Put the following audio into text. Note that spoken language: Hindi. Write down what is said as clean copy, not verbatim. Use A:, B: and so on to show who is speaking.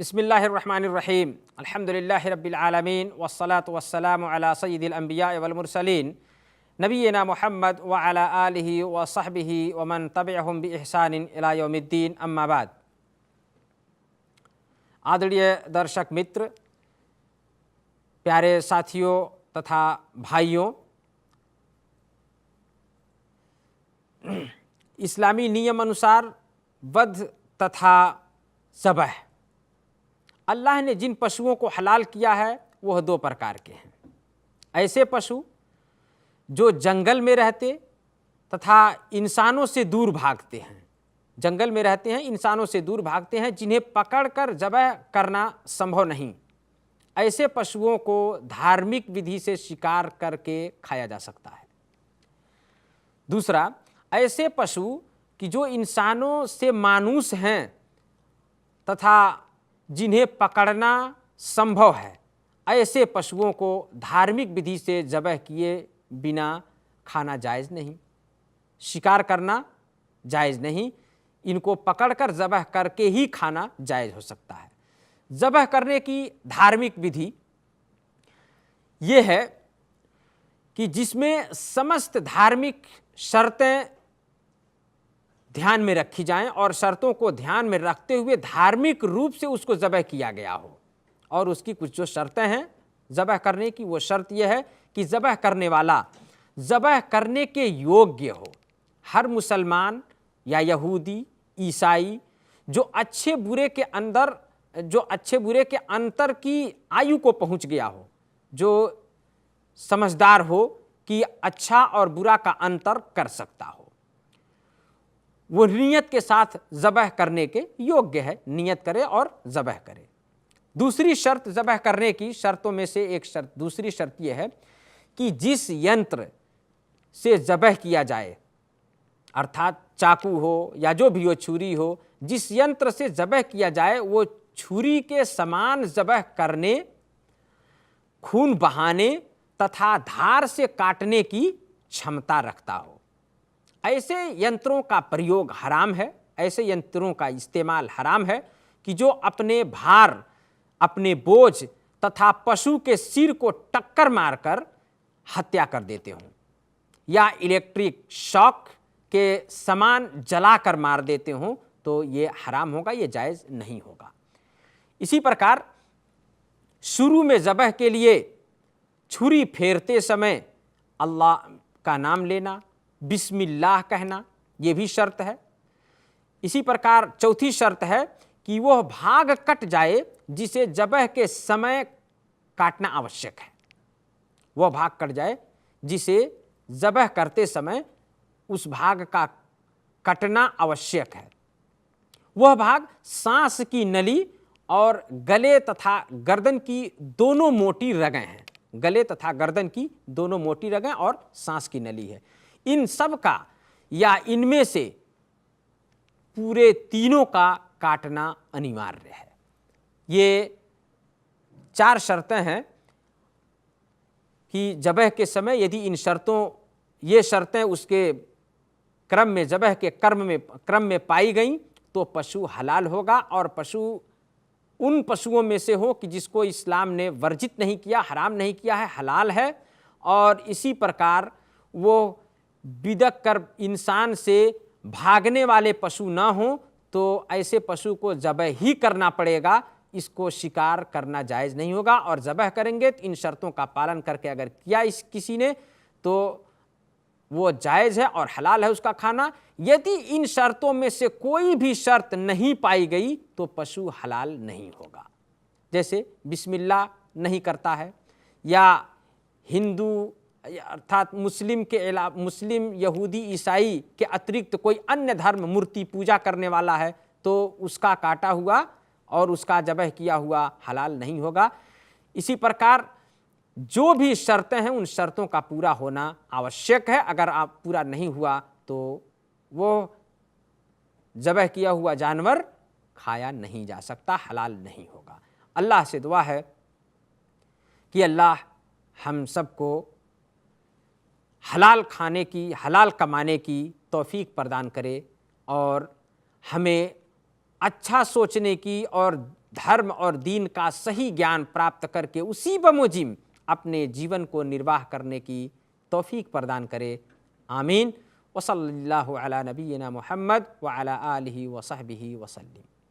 A: बिस्मिल्लाहिर्रहमानिर्रहीम अल्हम्दुलिल्लाहि रब्बिल आलमीन वस्सलातु वस्सलामु अला सय्यिदिल अंबिया वल मुरसलीन नबीना मुहम्मद व अला आलिहि व सहबिहि व मन तबिअहुम बि इहसानिन इला यौमिद्दीन अम्मा बाद। आदरणीय दर्शक मित्र, प्यारे साथियों तथा भाइयों, इस्लामी नियम अनुसार वध तथा ज़बह अल्लाह ने जिन पशुओं को हलाल किया है वह दो प्रकार के हैं। ऐसे पशु जो जंगल में रहते तथा इंसानों से दूर भागते हैं, जंगल में रहते हैं, इंसानों से दूर भागते हैं, जिन्हें पकड़कर ज़बह करना संभव नहीं। ऐसे पशुओं को धार्मिक विधि से शिकार करके खाया जा सकता है। दूसरा, ऐसे पशु कि जो इंसानों से मानूस हैं तथा जिन्हें पकड़ना संभव है, ऐसे पशुओं को धार्मिक विधि से ज़बह किए बिना खाना जायज़ नहीं, शिकार करना जायज़ नहीं। इनको पकड़कर ज़बह करके ही खाना जायज़ हो सकता है। ज़बह करने की धार्मिक विधि ये है कि जिसमें समस्त धार्मिक शर्तें ध्यान में रखी जाएं और शर्तों को ध्यान में रखते हुए धार्मिक रूप से उसको ज़बह किया गया हो। और उसकी कुछ जो शर्तें हैं ज़बह करने की, वो शर्त यह है कि ज़बह करने वाला ज़बह करने के योग्य हो। हर मुसलमान या यहूदी, ईसाई जो अच्छे बुरे के अंतर की आयु को पहुंच गया हो, जो समझदार हो कि अच्छा और बुरा का अंतर कर सकता हो, वो नियत के साथ ज़बह करने के योग्य है, नियत करे और ज़बह करे। दूसरी शर्त ज़बह करने की शर्तों में से एक शर्त, दूसरी शर्त यह है कि जिस यंत्र से ज़बह किया जाए, अर्थात चाकू हो या जो भी हो, छुरी हो, जिस यंत्र से ज़बह किया जाए वो छुरी के समान ज़बह करने, खून बहाने तथा धार से काटने की क्षमता रखता हो। ऐसे यंत्रों का प्रयोग हराम है, ऐसे यंत्रों का इस्तेमाल हराम है कि जो अपने भार, अपने बोझ तथा पशु के सिर को टक्कर मारकर हत्या कर देते हों या इलेक्ट्रिक शॉक के समान जलाकर मार देते हों, तो ये हराम होगा, ये जायज़ नहीं होगा। इसी प्रकार शुरू में ज़बह के लिए छुरी फेरते समय अल्लाह का नाम लेना, बिस्मिल्लाह कहना, ये भी शर्त है। इसी प्रकार चौथी शर्त है कि वह भाग कट जाए जिसे ज़बह के समय काटना आवश्यक है। वह भाग कट जाए जिसे ज़बह करते समय उस भाग का कटना आवश्यक है। वह भाग सांस की नली और गले तथा गर्दन की दोनों मोटी रगें हैं, गले तथा गर्दन की दोनों मोटी रगें और सांस की नली है। इन सब का या इनमें से पूरे तीनों का काटना अनिवार्य है। ये चार शर्तें हैं कि ज़बह के समय यदि इन शर्तों, ये शर्तें उसके क्रम में, ज़बह के क्रम में पाई गई तो पशु हलाल होगा और पशु उन पशुओं में से हो कि जिसको इस्लाम ने वर्जित नहीं किया, हराम नहीं किया है, हलाल है। और इसी प्रकार वो बिदक कर इंसान से भागने वाले पशु ना हो तो ऐसे पशु को ज़बह ही करना पड़ेगा, इसको शिकार करना जायज़ नहीं होगा। और ज़बह करेंगे तो इन शर्तों का पालन करके अगर किया किसी ने तो वो जायज़ है और हलाल है उसका खाना। यदि इन शर्तों में से कोई भी शर्त नहीं पाई गई तो पशु हलाल नहीं होगा। जैसे बिस्मिल्लाह नहीं करता है, या हिंदू अर्थात मुस्लिम के अलावा, मुस्लिम, यहूदी, ईसाई के अतिरिक्त कोई अन्य धर्म मूर्ति पूजा करने वाला है तो उसका काटा हुआ और उसका ज़बह किया हुआ हलाल नहीं होगा। इसी प्रकार जो भी शर्तें हैं उन शर्तों का पूरा होना आवश्यक है। अगर आप पूरा नहीं हुआ तो वो ज़बह किया हुआ जानवर खाया नहीं जा सकता, हलाल नहीं होगा। अल्लाह से दुआ है कि अल्लाह हम सबको हलाल खाने की, हलाल कमाने की तौफीक प्रदान करे और हमें अच्छा सोचने की और धर्म और दीन का सही ज्ञान प्राप्त करके उसी बमोजिम अपने जीवन को निर्वाह करने की तौफीक प्रदान करे। आमीन। वसल्लल्लाहु अला नबीना मुहम्मद व अला आलिहि व सहबिहि वसल्लम।